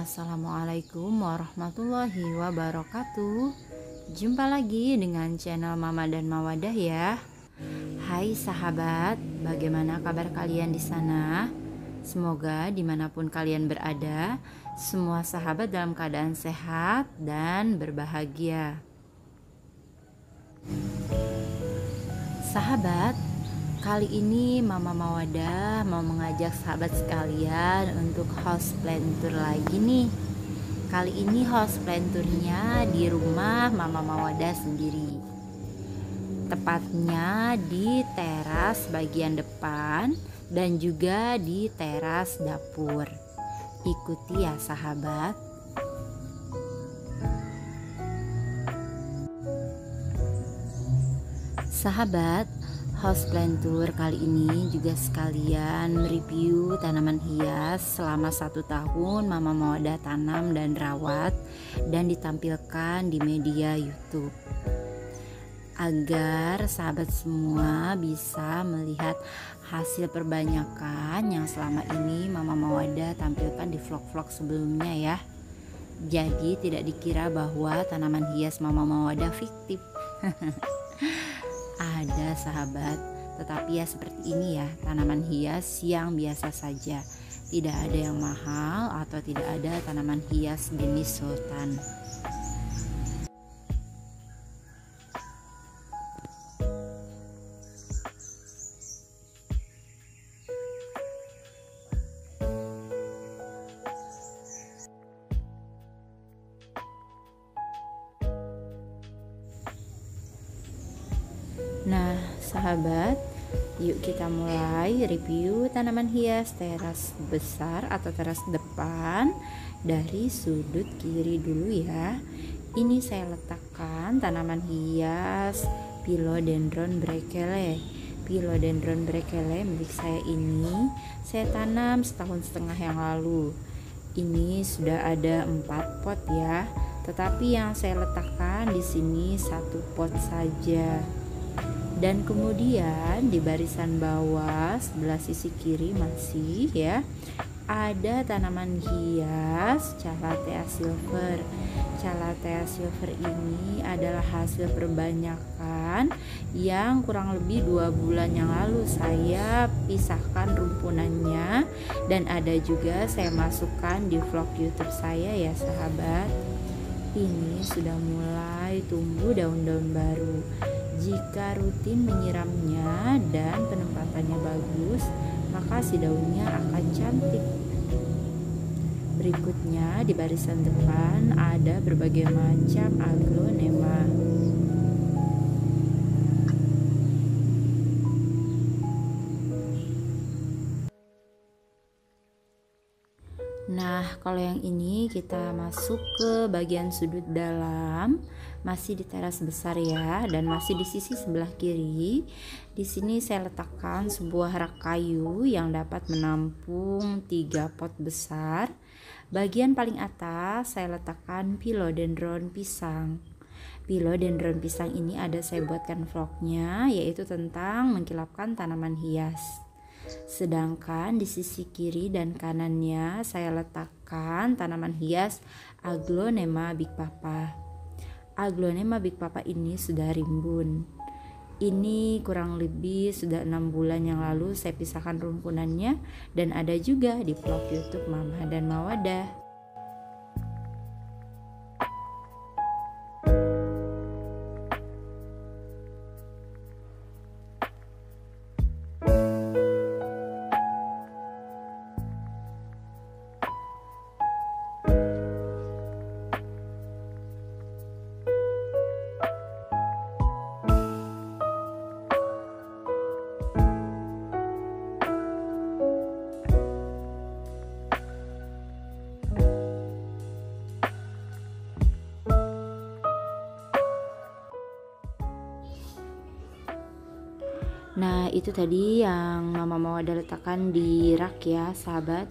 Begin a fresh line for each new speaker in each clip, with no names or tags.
Assalamualaikum warahmatullahi wabarakatuh. Jumpa lagi dengan channel Mama dan Mawadah ya. Hai sahabat, bagaimana kabar kalian di sana? Semoga dimanapun kalian berada, semua sahabat dalam keadaan sehat dan berbahagia. Sahabat, kali ini Mama Mawadah mau mengajak sahabat sekalian untuk house plan tour lagi nih. Kali ini house plan tournya di rumah Mama Mawadah sendiri. Tepatnya di teras bagian depan dan juga di teras dapur. Ikuti ya sahabat. Sahabat, house plan tour kali ini juga sekalian mereview tanaman hias selama 1 tahun Mama Mawadah tanam dan rawat dan ditampilkan di media YouTube, agar sahabat semua bisa melihat hasil perbanyakan yang selama ini Mama Mawadah tampilkan di vlog-vlog sebelumnya ya. Jadi tidak dikira bahwa tanaman hias Mama Mawadah fiktif. Ada sahabat, tetapi ya seperti ini ya, tanaman hias yang biasa saja. Tidak ada yang mahal atau tidak ada tanaman hias jenis sultan. Nah sahabat, yuk kita mulai review tanaman hias teras besar atau teras depan dari sudut kiri dulu ya. Ini saya letakkan tanaman hias Philodendron Brekele. Philodendron Brekele milik saya ini saya tanam 1,5 tahun yang lalu. Ini sudah ada 4 pot ya, tetapi yang saya letakkan di sini 1 pot saja. Dan kemudian di barisan bawah sebelah sisi kiri masih ya ada tanaman hias Calathea silver. Calathea silver ini adalah hasil perbanyakan yang kurang lebih 2 bulan yang lalu saya pisahkan rumpunannya, dan ada juga saya masukkan di vlog YouTube saya ya sahabat. Ini sudah mulai tumbuh daun-daun baru. Jika rutin menyiramnya dan penempatannya bagus, maka si daunnya akan cantik. Berikutnya di barisan depan ada berbagai macam aglonema. Nah, kalau yang ini kita masuk ke bagian sudut dalam, masih di teras besar ya, dan masih di sisi sebelah kiri. Di sini saya letakkan sebuah rak kayu yang dapat menampung 3 pot besar. Bagian paling atas saya letakkan Philodendron pisang. Philodendron pisang ini ada saya buatkan vlognya, yaitu tentang mengkilapkan tanaman hias. Sedangkan di sisi kiri dan kanannya saya letakkan tanaman hias Aglonema Big Papa. Aglonema Big Papa ini sudah rimbun. Ini kurang lebih sudah 6 bulan yang lalu saya pisahkan rumpunannya, dan ada juga di vlog YouTube Mama dan Mawadah. Nah itu tadi yang Mama Mawadah letakkan di rak ya sahabat.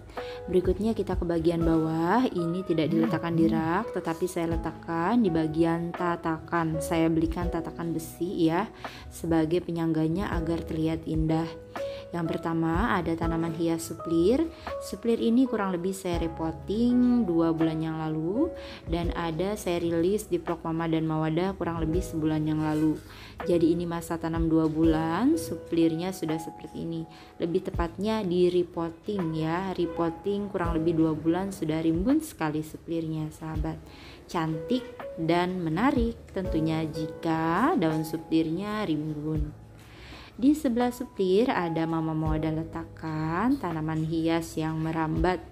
Berikutnya kita ke bagian bawah. Ini tidak diletakkan di rak, tetapi saya letakkan di bagian tatakan. Saya belikan tatakan besi ya sebagai penyangganya agar terlihat indah. Yang pertama ada tanaman hias suplir. Suplir ini kurang lebih saya repotting 2 bulan yang lalu, dan ada saya rilis di vlog Mama dan Mawadah kurang lebih sebulan yang lalu. Jadi ini masa tanam 2 bulan, suplirnya sudah seperti ini. Lebih tepatnya di repotting ya, repotting kurang lebih 2 bulan sudah rimbun sekali suplirnya sahabat. Cantik dan menarik tentunya jika daun suplirnya rimbun. Di sebelah suplir ada Mama Mawadah letakkan tanaman hias yang merambat.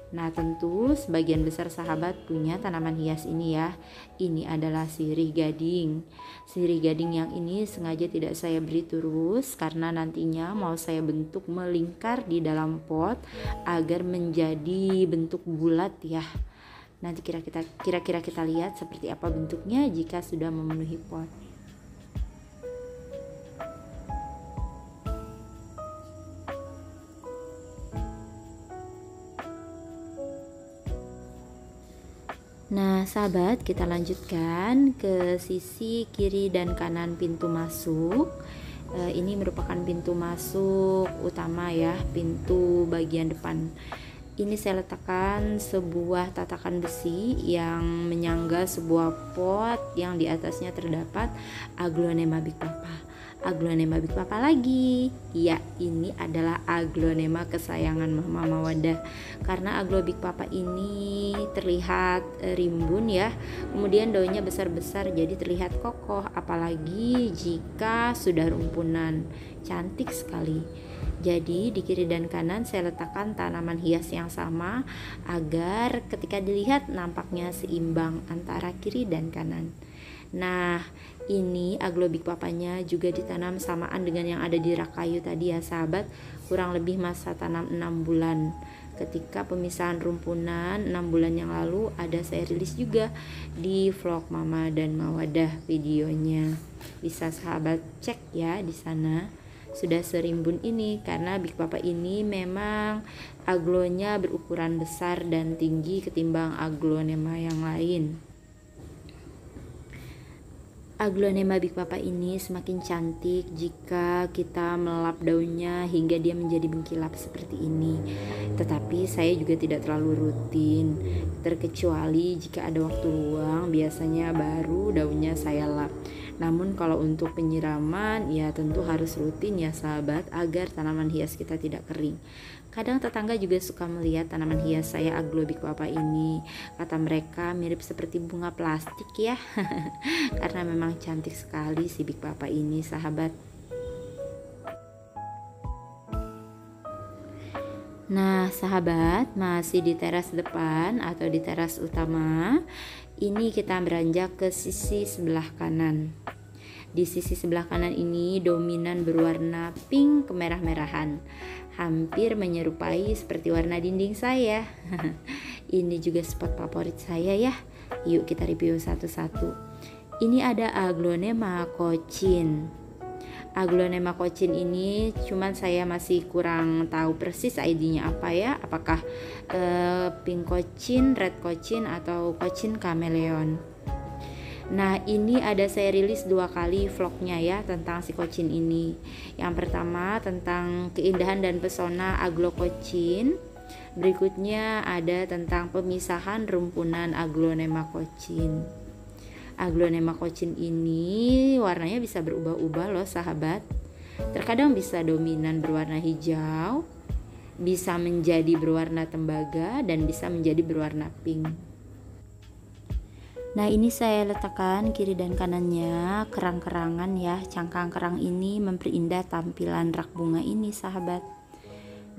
Nah tentu sebagian besar sahabat punya tanaman hias ini ya. Ini adalah sirih gading. Sirih gading yang ini sengaja tidak saya beri terus karena nantinya mau saya bentuk melingkar di dalam pot agar menjadi bentuk bulat ya. Nanti kira-kira kita lihat seperti apa bentuknya jika sudah memenuhi pot. Nah sahabat, kita lanjutkan ke sisi kiri dan kanan pintu masuk. Ini merupakan pintu masuk utama ya, pintu bagian depan. Ini saya letakkan sebuah tatakan besi yang menyangga sebuah pot yang di atasnya terdapat Aglonema Big Papa. Aglonema Big Papa lagi. Ya, ini adalah aglonema kesayangan Mama Mawadah. Karena aglo Big Papa ini terlihat rimbun ya. Kemudian daunnya besar-besar jadi terlihat kokoh, apalagi jika sudah rumpunan. Cantik sekali. Jadi di kiri dan kanan saya letakkan tanaman hias yang sama agar ketika dilihat nampaknya seimbang antara kiri dan kanan. Nah ini aglo Big Papanya juga ditanam samaan dengan yang ada di rak kayu tadi ya sahabat. Kurang lebih masa tanam 6 bulan. Ketika pemisahan rumpunan 6 bulan yang lalu ada saya rilis juga di vlog Mama dan Mawadah videonya. Bisa sahabat cek ya di sana. Sudah serimbun ini karena Big Papa ini memang aglonya berukuran besar dan tinggi ketimbang aglonema yang lain. Aglonema Big Papa ini semakin cantik jika kita melap daunnya hingga dia menjadi mengkilap seperti ini. Tetapi saya juga tidak terlalu rutin, terkecuali jika ada waktu luang, biasanya baru daunnya saya lap. Namun kalau untuk penyiraman ya tentu harus rutin ya sahabat, agar tanaman hias kita tidak kering. Kadang tetangga juga suka melihat tanaman hias saya aglo Big Papa ini. Kata mereka mirip seperti bunga plastik ya. Karena memang cantik sekali si Big Papa ini sahabat. Nah sahabat, masih di teras depan atau di teras utama. Ini kita beranjak ke sisi sebelah kanan. Di sisi sebelah kanan ini dominan berwarna pink kemerah-merahan, hampir menyerupai seperti warna dinding saya. Ini juga spot favorit saya ya. Yuk kita review satu-satu. Ini ada Aglonema Cochin. Aglonema Cochin ini cuman saya masih kurang tahu persis ID-nya apa ya. Apakah pink Cochin, red Cochin, atau Cochin Chameleon. Nah ini ada saya rilis 2 kali vlognya ya tentang si Cochin ini. Yang pertama tentang keindahan dan pesona aglo Cochin. Berikutnya ada tentang pemisahan rumpunan Aglonema Cochin. Aglonema Cochin ini warnanya bisa berubah-ubah loh sahabat. Terkadang bisa dominan berwarna hijau, bisa menjadi berwarna tembaga, dan bisa menjadi berwarna pink. Nah ini saya letakkan kiri dan kanannya kerang-kerangan ya. Cangkang kerang ini memperindah tampilan rak bunga ini sahabat.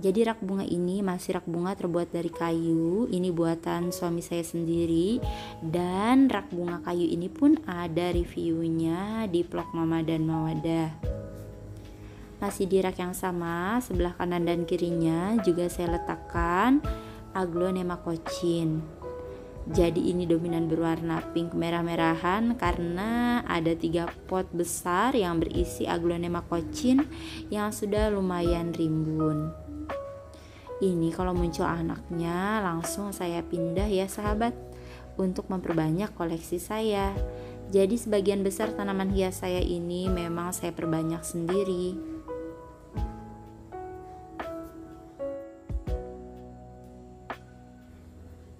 Jadi rak bunga ini masih rak bunga terbuat dari kayu. Ini buatan suami saya sendiri. Dan rak bunga kayu ini pun ada reviewnya di vlog Mama dan Mawadah. Masih di rak yang sama, sebelah kanan dan kirinya juga saya letakkan Aglonema Cochin. Jadi ini dominan berwarna pink merah-merahan karena ada 3 pot besar yang berisi Aglonema Cochin yang sudah lumayan rimbun. Ini kalau muncul anaknya langsung saya pindah ya sahabat, untuk memperbanyak koleksi saya. Jadi sebagian besar tanaman hias saya ini memang saya perbanyak sendiri.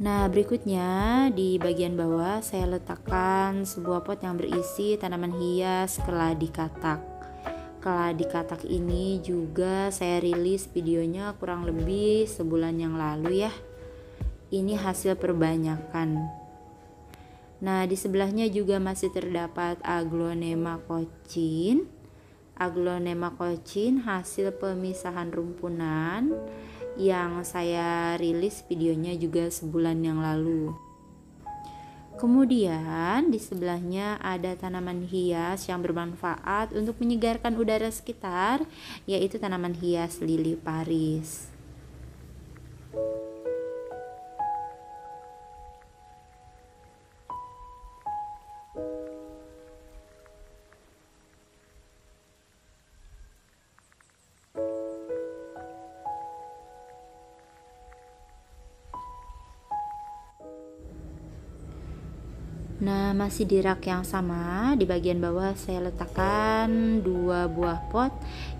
Nah, berikutnya di bagian bawah saya letakkan sebuah pot yang berisi tanaman hias keladi katak. Keladi katak ini juga saya rilis videonya kurang lebih sebulan yang lalu ya. Ini hasil perbanyakan. Nah, di sebelahnya juga masih terdapat Aglonema cochin. Aglonema cochin hasil pemisahan rumpunan yang saya rilis videonya juga sebulan yang lalu. Kemudian di sebelahnya ada tanaman hias yang bermanfaat untuk menyegarkan udara sekitar, yaitu tanaman hias lili Paris. Nah, masih di rak yang sama, di bagian bawah saya letakkan 2 buah pot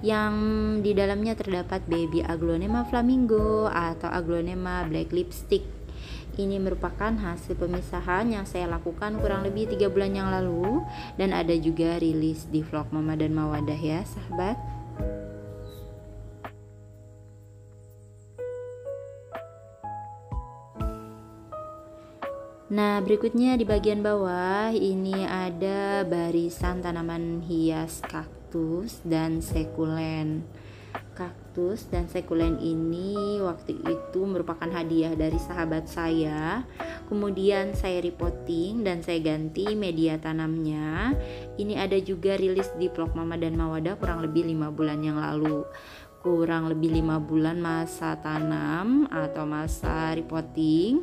yang di dalamnya terdapat baby Aglonema flamingo atau Aglonema black lipstick. Ini merupakan hasil pemisahan yang saya lakukan kurang lebih 3 bulan yang lalu, dan ada juga rilis di vlog Mama dan Mawadah ya sahabat. Nah, berikutnya di bagian bawah ini ada barisan tanaman hias kaktus dan sekulen. Kaktus dan sekulen ini waktu itu merupakan hadiah dari sahabat saya. Kemudian saya repotting dan saya ganti media tanamnya. Ini ada juga rilis di vlog Mama dan Mawadah kurang lebih 5 bulan yang lalu. Kurang lebih 5 bulan masa tanam atau masa repotting.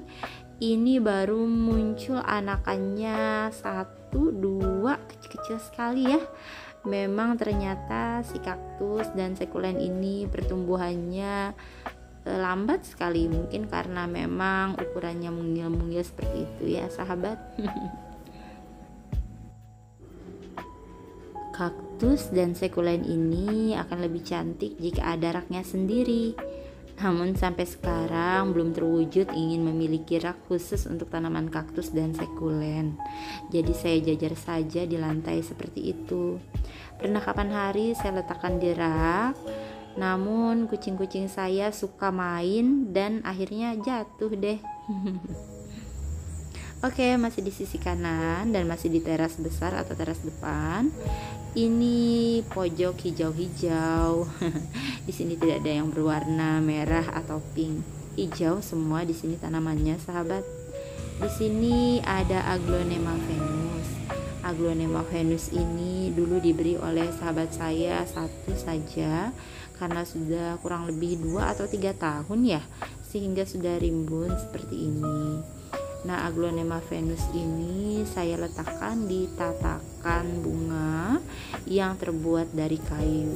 Ini baru muncul anakannya 1, 2, kecil-kecil sekali ya. Memang ternyata si kaktus dan sekulen ini pertumbuhannya lambat sekali, mungkin karena memang ukurannya mungil-mungil seperti itu ya sahabat. Kaktus dan sekulen ini akan lebih cantik jika ada raknya sendiri. Namun sampai sekarang belum terwujud ingin memiliki rak khusus untuk tanaman kaktus dan sekulen. Jadi saya jajar saja di lantai seperti itu. Pernah kapan hari saya letakkan di rak, namun kucing-kucing saya suka main dan akhirnya jatuh deh. Oke, masih di sisi kanan dan masih di teras besar atau teras depan. Ini pojok hijau-hijau. Di sini tidak ada yang berwarna merah atau pink. Hijau semua di sini tanamannya, sahabat. Di sini ada Aglonema Venus. Aglonema Venus ini dulu diberi oleh sahabat saya satu saja karena sudah kurang lebih 2 atau 3 tahun ya, sehingga sudah rimbun seperti ini. Nah, Aglonema Venus ini saya letakkan di tatakan bunga yang terbuat dari kayu.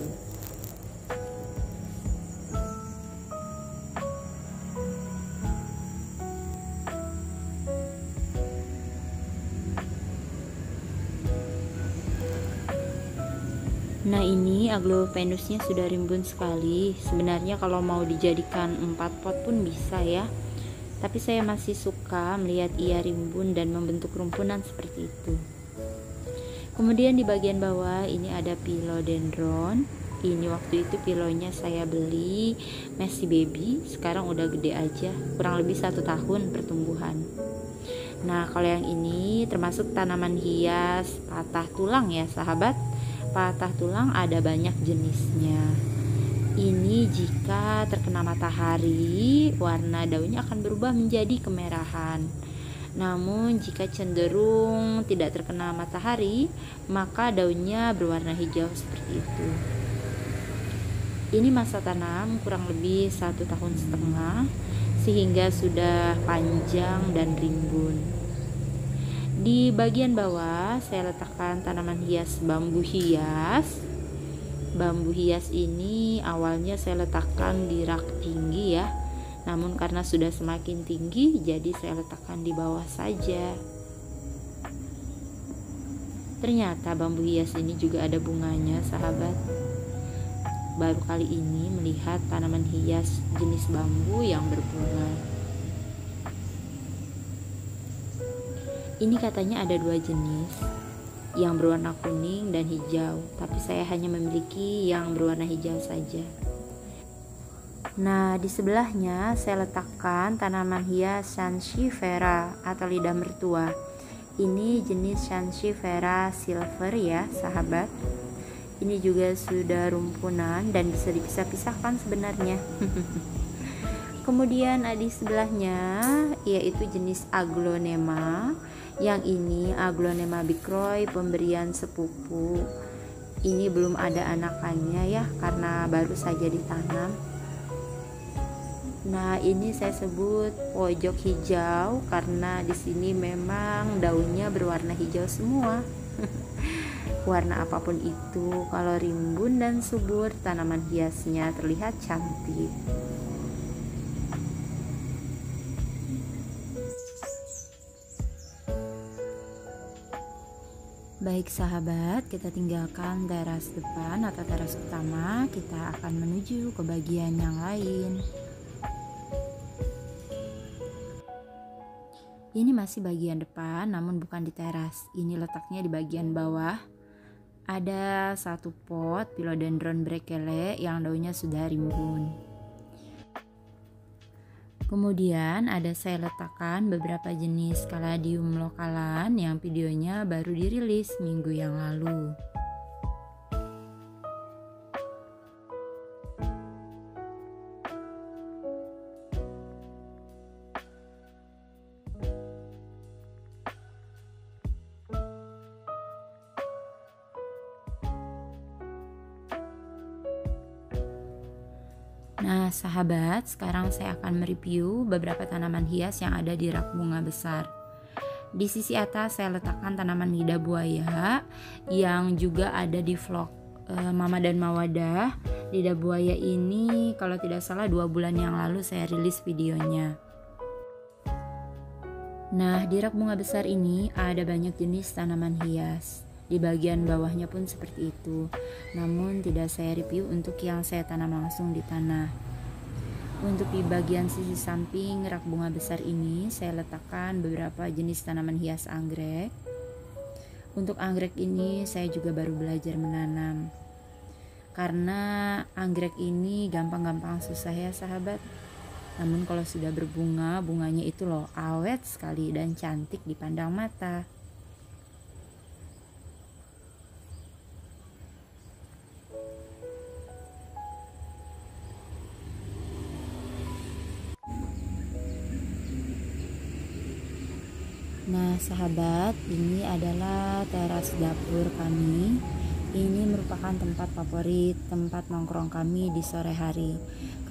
Nah, ini Aglo Venusnya sudah rimbun sekali. Sebenarnya kalau mau dijadikan 4 pot pun bisa ya. Tapi saya masih suka melihat ia rimbun dan membentuk rumpunan seperti itu. Kemudian di bagian bawah ini ada philodendron. Ini waktu itu pilonya saya beli masih baby, sekarang udah gede aja, kurang lebih 1 tahun pertumbuhan. Nah, kalau yang ini termasuk tanaman hias patah tulang ya sahabat. Patah tulang ada banyak jenisnya. Ini jika terkena matahari, warna daunnya akan berubah menjadi kemerahan. Namun jika cenderung tidak terkena matahari, maka daunnya berwarna hijau seperti itu. Ini masa tanam kurang lebih 1,5 tahun, sehingga sudah panjang dan rimbun. Di bagian bawah saya letakkan tanaman hias bambu hias. Bambu hias ini awalnya saya letakkan di rak tinggi ya, namun karena sudah semakin tinggi jadi saya letakkan di bawah saja. Ternyata bambu hias ini juga ada bunganya sahabat. Baru kali ini melihat tanaman hias jenis bambu yang berbunga. Ini katanya ada 2 jenis, yang berwarna kuning dan hijau, tapi saya hanya memiliki yang berwarna hijau saja. Nah, di sebelahnya saya letakkan tanaman hias Sansevieria atau lidah mertua. Ini jenis Sansevieria silver ya, sahabat. Ini juga sudah rumpunan dan bisa dipisah-pisahkan sebenarnya. Kemudian di sebelahnya yaitu jenis Aglonema. Yang ini Aglonema bicroy pemberian sepupu. Ini belum ada anakannya ya, karena baru saja ditanam. Nah, ini saya sebut pojok hijau karena di sini memang daunnya berwarna hijau semua. Warna apapun itu, kalau rimbun dan subur, tanaman hiasnya terlihat cantik. Baik sahabat, kita tinggalkan teras depan atau teras utama. Kita akan menuju ke bagian yang lain. Ini masih bagian depan, namun bukan di teras. Ini letaknya di bagian bawah. Ada satu pot Philodendron Brekele yang daunnya sudah rimbun. Kemudian saya letakkan beberapa jenis Caladium lokalan yang videonya baru dirilis minggu yang lalu. Nah sahabat, sekarang saya akan mereview beberapa tanaman hias yang ada di rak bunga besar. Di sisi atas saya letakkan tanaman lidah buaya yang juga ada di vlog Mama dan Mawadah. Lidah buaya ini kalau tidak salah 2 bulan yang lalu saya rilis videonya. Nah, di rak bunga besar ini ada banyak jenis tanaman hias. Di bagian bawahnya pun seperti itu. Namun tidak saya review untuk yang saya tanam langsung di tanah. Untuk di bagian sisi samping rak bunga besar ini saya letakkan beberapa jenis tanaman hias anggrek. Untuk anggrek ini saya juga baru belajar menanam. Karena anggrek ini gampang-gampang susah ya sahabat. Namun kalau sudah berbunga, bunganya itu loh awet sekali dan cantik dipandang mata. Nah sahabat, ini adalah teras dapur kami. Ini merupakan tempat favorit, tempat nongkrong kami di sore hari.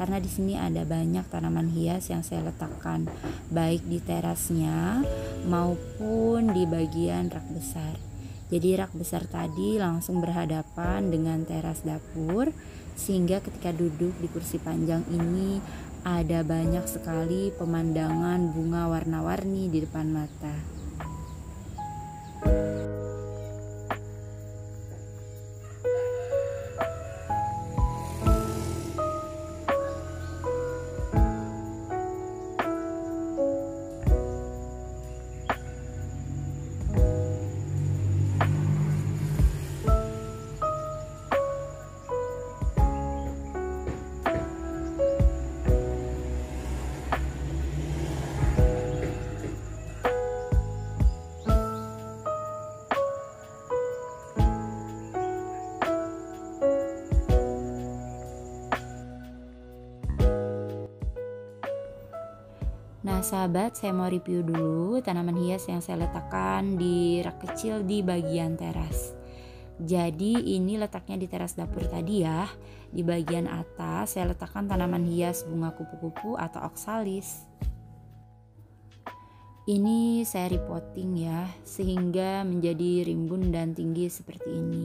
Karena di sini ada banyak tanaman hias yang saya letakkan, baik di terasnya maupun di bagian rak besar. Jadi rak besar tadi langsung berhadapan dengan teras dapur, sehingga ketika duduk di kursi panjang ini ada banyak sekali pemandangan bunga warna-warni di depan mata. Nah sahabat, saya mau review dulu tanaman hias yang saya letakkan di rak kecil di bagian teras. Jadi ini letaknya di teras dapur tadi ya. Di bagian atas saya letakkan tanaman hias bunga kupu-kupu atau oxalis. Ini saya repotting ya, sehingga menjadi rimbun dan tinggi seperti ini.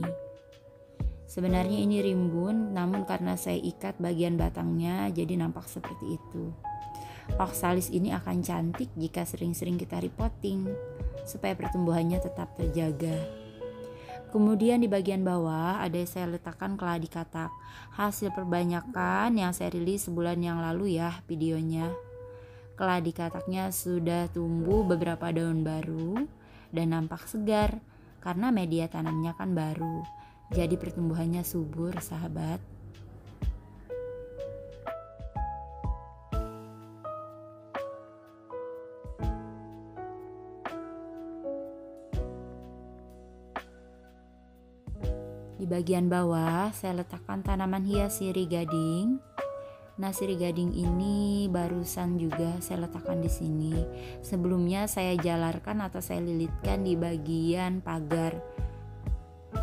Sebenarnya ini rimbun, namun karena saya ikat bagian batangnya jadi nampak seperti itu. Oxalis ini akan cantik jika sering-sering kita repotting supaya pertumbuhannya tetap terjaga. Kemudian di bagian bawah ada saya letakkan keladi katak. Hasil perbanyakan yang saya rilis sebulan yang lalu ya videonya. Keladi kataknya sudah tumbuh beberapa daun baru dan nampak segar karena media tanamnya kan baru. Jadi pertumbuhannya subur, sahabat. Di bagian bawah saya letakkan tanaman hias sirih gading. Nah, sirih gading ini barusan juga saya letakkan di sini. Sebelumnya saya jalarkan atau saya lilitkan di bagian pagar.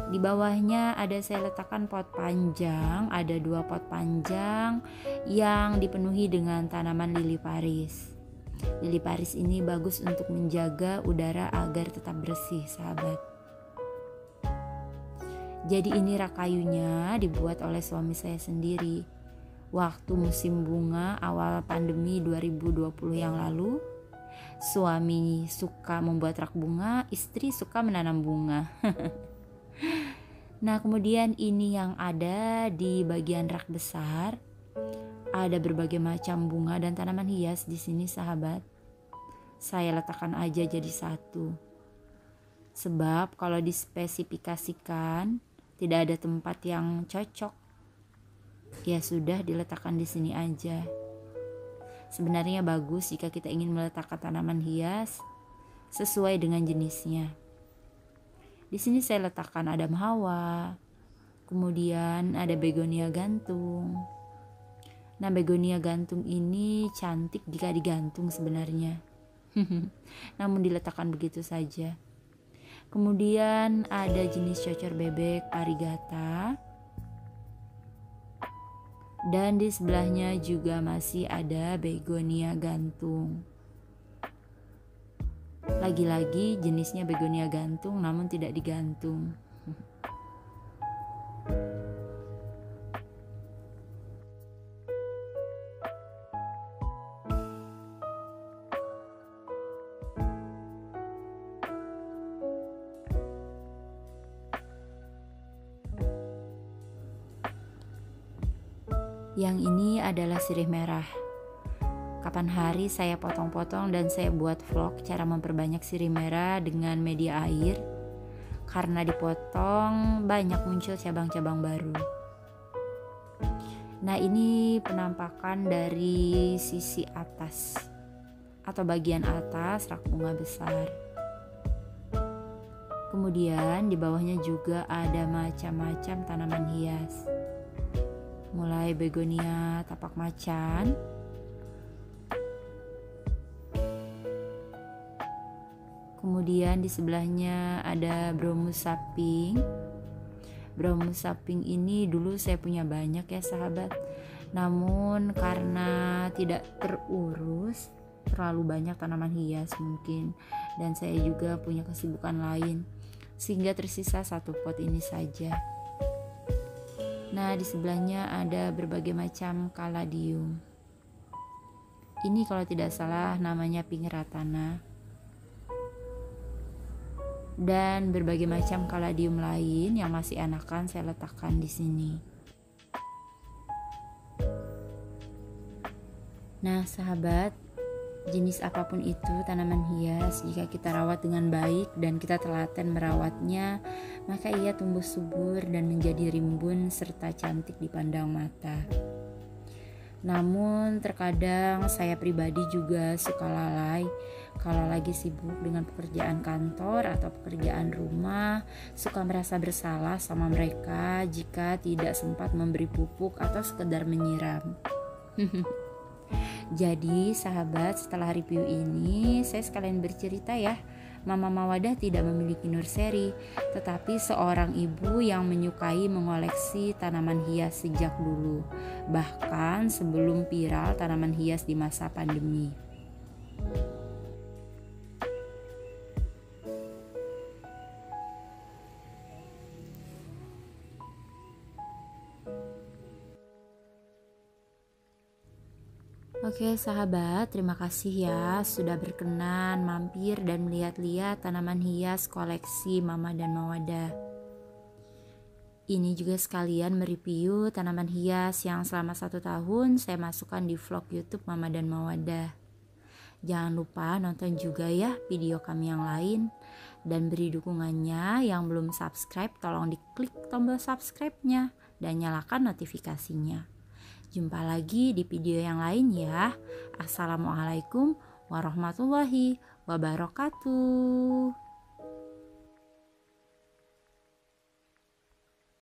Di bawahnya saya letakkan pot panjang, ada 2 pot panjang yang dipenuhi dengan tanaman lili Paris. Lili Paris ini bagus untuk menjaga udara agar tetap bersih, sahabat. Jadi ini rak kayunya dibuat oleh suami saya sendiri. Waktu musim bunga awal pandemi 2020 yang lalu, suami suka membuat rak bunga, istri suka menanam bunga. Nah, kemudian ini yang ada di bagian rak besar. Ada berbagai macam bunga dan tanaman hias di sini, sahabat. Saya letakkan aja jadi satu. Sebab kalau dispesifikasikan tidak ada tempat yang cocok, ya sudah diletakkan di sini aja. Sebenarnya bagus jika kita ingin meletakkan tanaman hias sesuai dengan jenisnya. Di sini saya letakkan Adam Hawa, kemudian ada begonia gantung. Nah, begonia gantung ini cantik jika digantung sebenarnya. Namun diletakkan begitu saja. Kemudian ada jenis cocor bebek parigata. Dan di sebelahnya juga masih ada begonia gantung. Lagi-lagi jenisnya begonia gantung namun tidak digantung. Yang ini adalah sirih merah. Kapan hari saya potong-potong dan saya buat vlog cara memperbanyak sirih merah dengan media air. Karena dipotong banyak muncul cabang-cabang baru. Nah, ini penampakan dari sisi atas atau bagian atas rak bunga besar. Kemudian di bawahnya juga ada macam-macam tanaman hias. Mulai begonia tapak macan, kemudian di sebelahnya ada bromus saping. Bromus saping ini dulu saya punya banyak ya, sahabat. Namun karena tidak terurus, terlalu banyak tanaman hias mungkin, dan saya juga punya kesibukan lain, sehingga tersisa satu pot ini saja. Nah, di sebelahnya ada berbagai macam kaladium. Ini kalau tidak salah namanya pingeratana. Dan berbagai macam kaladium lain yang masih anakan saya letakkan di sini. Nah, sahabat, jenis apapun itu tanaman hias, jika kita rawat dengan baik dan kita telaten merawatnya, maka ia tumbuh subur dan menjadi rimbun serta cantik dipandang mata. Namun terkadang saya pribadi juga suka lalai kalau lagi sibuk dengan pekerjaan kantor atau pekerjaan rumah, suka merasa bersalah sama mereka jika tidak sempat memberi pupuk atau sekedar menyiram. Jadi sahabat, setelah review ini saya sekalian bercerita ya, Mama Mawadah tidak memiliki nursery, tetapi seorang ibu yang menyukai mengoleksi tanaman hias sejak dulu, bahkan sebelum viral tanaman hias di masa pandemi. Oke sahabat, terima kasih ya sudah berkenan mampir dan melihat-lihat tanaman hias koleksi Mama dan Mawadah. Ini juga sekalian mereview tanaman hias yang selama 1 tahun saya masukkan di vlog YouTube Mama dan Mawadah. Jangan lupa nonton juga ya video kami yang lain. Dan beri dukungannya. Yang belum subscribe tolong diklik tombol subscribe-nya dan nyalakan notifikasinya. Jumpa lagi di video yang lain ya. Assalamualaikum warahmatullahi wabarakatuh.